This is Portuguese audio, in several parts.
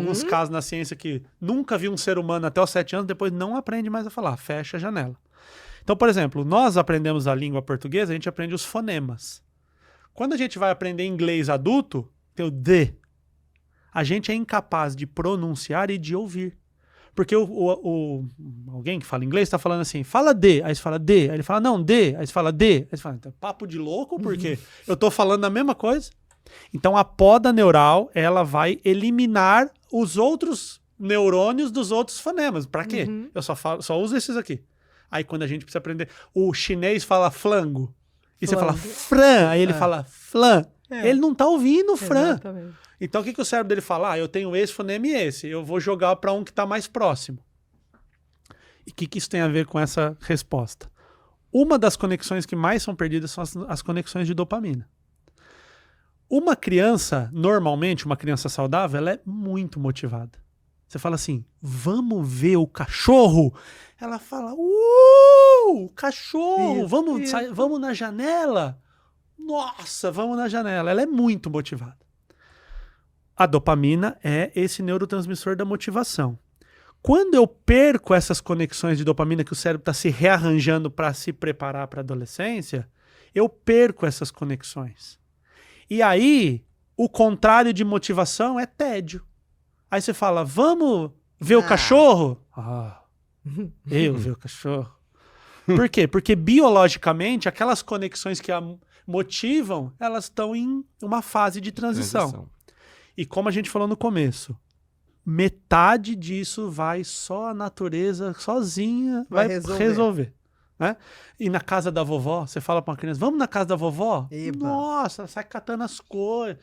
alguns casos na ciência que nunca viu um ser humano até os 7 anos, depois não aprende mais a falar, fecha a janela. Então, por exemplo, nós aprendemos a língua portuguesa, a gente aprende os fonemas. Quando a gente vai aprender inglês adulto, tem o D. A gente é incapaz de pronunciar e de ouvir. Porque alguém que fala inglês está falando assim, fala D, aí você fala D, aí ele fala não, D, aí você fala D, aí você fala, então, papo de louco, porque eu estou falando a mesma coisa. Então a poda neural, ela vai eliminar os outros neurônios dos outros fonemas. Para quê? Eu só uso esses aqui. Aí quando a gente precisa aprender, o chinês fala flango, e você fala fran, aí ele fala flan. Ele não está ouvindo fran. Exatamente. Então o que o cérebro dele fala? Eu tenho esse fonema e esse, eu vou jogar para um que está mais próximo. E o que isso tem a ver com essa resposta? Uma das conexões que mais são perdidas são as conexões de dopamina. Uma criança, normalmente, uma criança saudável, ela é muito motivada. Você fala assim, vamos ver o cachorro? Ela fala, cachorro, vamos na janela? Nossa, vamos na janela. Ela é muito motivada. A dopamina é esse neurotransmissor da motivação. Quando eu perco essas conexões de dopamina que o cérebro está se rearranjando para se preparar para a adolescência, eu perco essas conexões. E aí, o contrário de motivação é tédio. Aí você fala, vamos ver o cachorro? Eu ver o cachorro. Por quê? Porque biologicamente, aquelas conexões que a motivam, elas estão em uma fase de transição. E como a gente falou no começo, metade disso vai só a natureza sozinha vai resolver. Né? E na casa da vovó, você fala para uma criança, vamos na casa da vovó? Eba. Nossa, sai catando as coisas.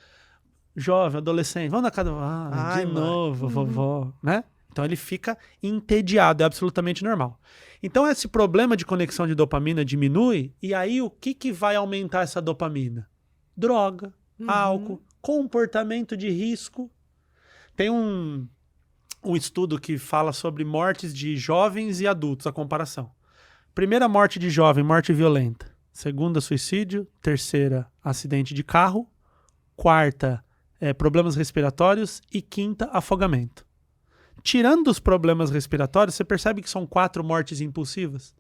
Jovem, adolescente, vamos na casa da vovó. De novo, vovó. Né? Então ele fica entediado, é absolutamente normal. Então esse problema de conexão de dopamina diminui, e aí o que vai aumentar essa dopamina? Droga, álcool, comportamento de risco. Tem um estudo que fala sobre mortes de jovens e adultos, a comparação. Primeira morte de jovem, morte violenta. Segunda, suicídio. Terceira, acidente de carro. Quarta, problemas respiratórios. E quinta, afogamento. Tirando os problemas respiratórios, você percebe que são 4 mortes impulsivas?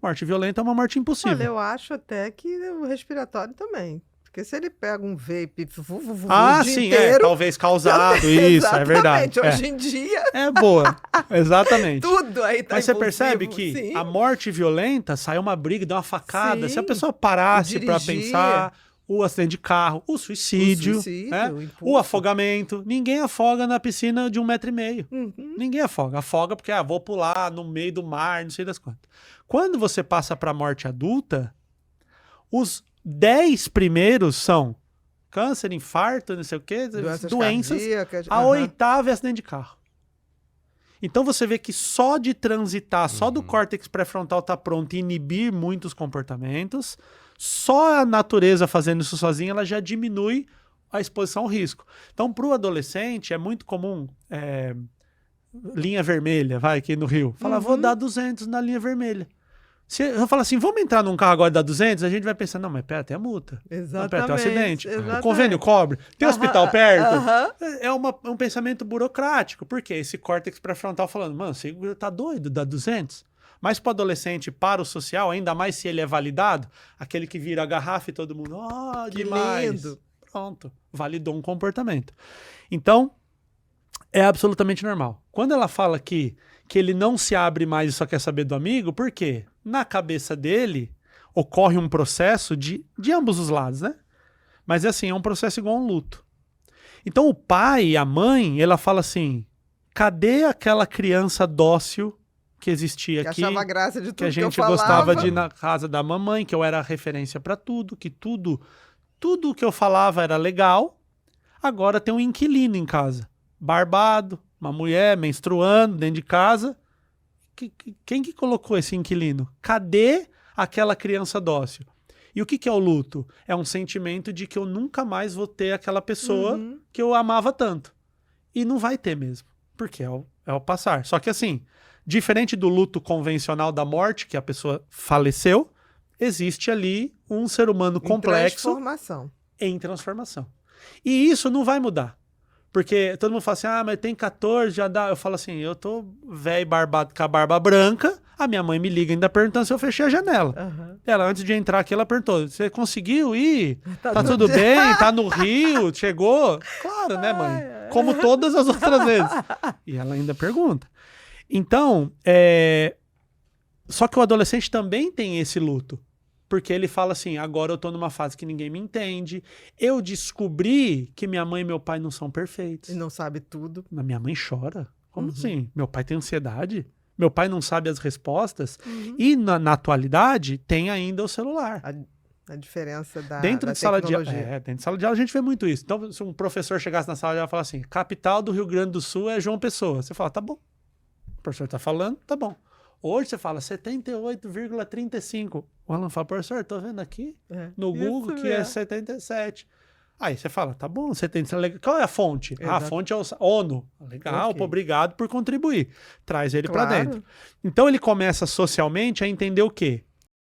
Morte violenta é uma morte impulsiva. Olha, eu acho até que o respiratório também. Porque se ele pega um vape o dia sim, inteiro, talvez causado, isso, é verdade. Hoje em dia... É boa, exatamente. Tudo aí tá Mas você impulsivo, percebe que sim. a morte violenta sai uma briga, dá uma facada. Sim. Se a pessoa parasse para pensar, o acidente de carro, o suicídio, o afogamento. Ninguém afoga na piscina de 1,5 metro. Ninguém afoga. Afoga porque vou pular no meio do mar, não sei das quantas. Quando você passa para a morte adulta, os 10 primeiros são câncer, infarto, não sei o quê, doenças. A 8ª é acidente de carro. Então você vê que só de transitar, só do córtex pré-frontal estar pronto e inibir muitos comportamentos, só a natureza fazendo isso sozinha, ela já diminui a exposição ao risco. Então, para o adolescente, é muito comum linha vermelha, vai aqui no Rio. Fala, vou dar 200 na linha vermelha. Se eu falar assim, vamos entrar num carro agora e dar 200, a gente vai pensar, não, mas pera, tem a multa. Exatamente. Pera, tem um acidente. Exatamente. O convênio cobre. Tem hospital perto. É um pensamento burocrático. Por quê? Esse córtex pré-frontal falando, mano, você tá doido, dá 200. Mas para o adolescente, para o social, ainda mais se ele é validado, aquele que vira a garrafa e todo mundo, demais. Lindo. Pronto, validou um comportamento. Então, é absolutamente normal. Quando ela fala que ele não se abre mais e só quer saber do amigo, por quê? Na cabeça dele ocorre um processo de ambos os lados, né? Mas é um processo igual a um luto. Então o pai e a mãe, ela fala assim, cadê aquela criança dócil que existia aqui? Que achava graça de tudo que a gente eu gostava de ir na casa da mamãe, que eu era referência para tudo, que tudo que eu falava era legal. Agora tem um inquilino em casa, barbado, uma mulher menstruando dentro de casa. Quem que colocou esse inquilino? Cadê aquela criança dócil? E o que é o luto? É um sentimento de que eu nunca mais vou ter aquela pessoa que eu amava tanto. E não vai ter mesmo, porque é o passar. Só que assim, diferente do luto convencional da morte, que a pessoa faleceu, existe ali um ser humano complexo transformação. em transformação. E isso não vai mudar. Porque todo mundo fala assim, mas tem 14, já dá. Eu falo assim, eu tô velho, barbado, com a barba branca, a minha mãe me liga ainda perguntando se eu fechei a janela. Aham. Ela, antes de entrar aqui, ela perguntou, você conseguiu ir? Tá Tá tudo bem? Tá no Rio? Chegou? Claro, né, mãe? Ai, ai. Como todas as outras vezes. E ela ainda pergunta. Então, só que o adolescente também tem esse luto. Porque ele fala assim, agora eu tô numa fase que ninguém me entende. Eu descobri que minha mãe e meu pai não são perfeitos. E não sabe tudo. Mas minha mãe chora. Como Uhum. assim? Meu pai tem ansiedade? Meu pai não sabe as respostas? Uhum. E na atualidade, tem ainda o celular. A diferença Dentro da de sala de aula, tecnologia. dentro de sala de aula a gente vê muito isso. Então, se um professor chegasse na sala de aula e falasse assim, capital do Rio Grande do Sul é João Pessoa. Você fala, tá bom. O professor tá falando, tá bom. Hoje você fala 78,35. O Alan fala, professor, tô vendo aqui no Google que é 77. Aí você fala, tá bom, 77. Qual é a fonte? Exato. A fonte é o ONU. Legal, Ok. pô, obrigado por contribuir. Traz ele pra Claro. dentro. Então ele começa socialmente a entender o quê?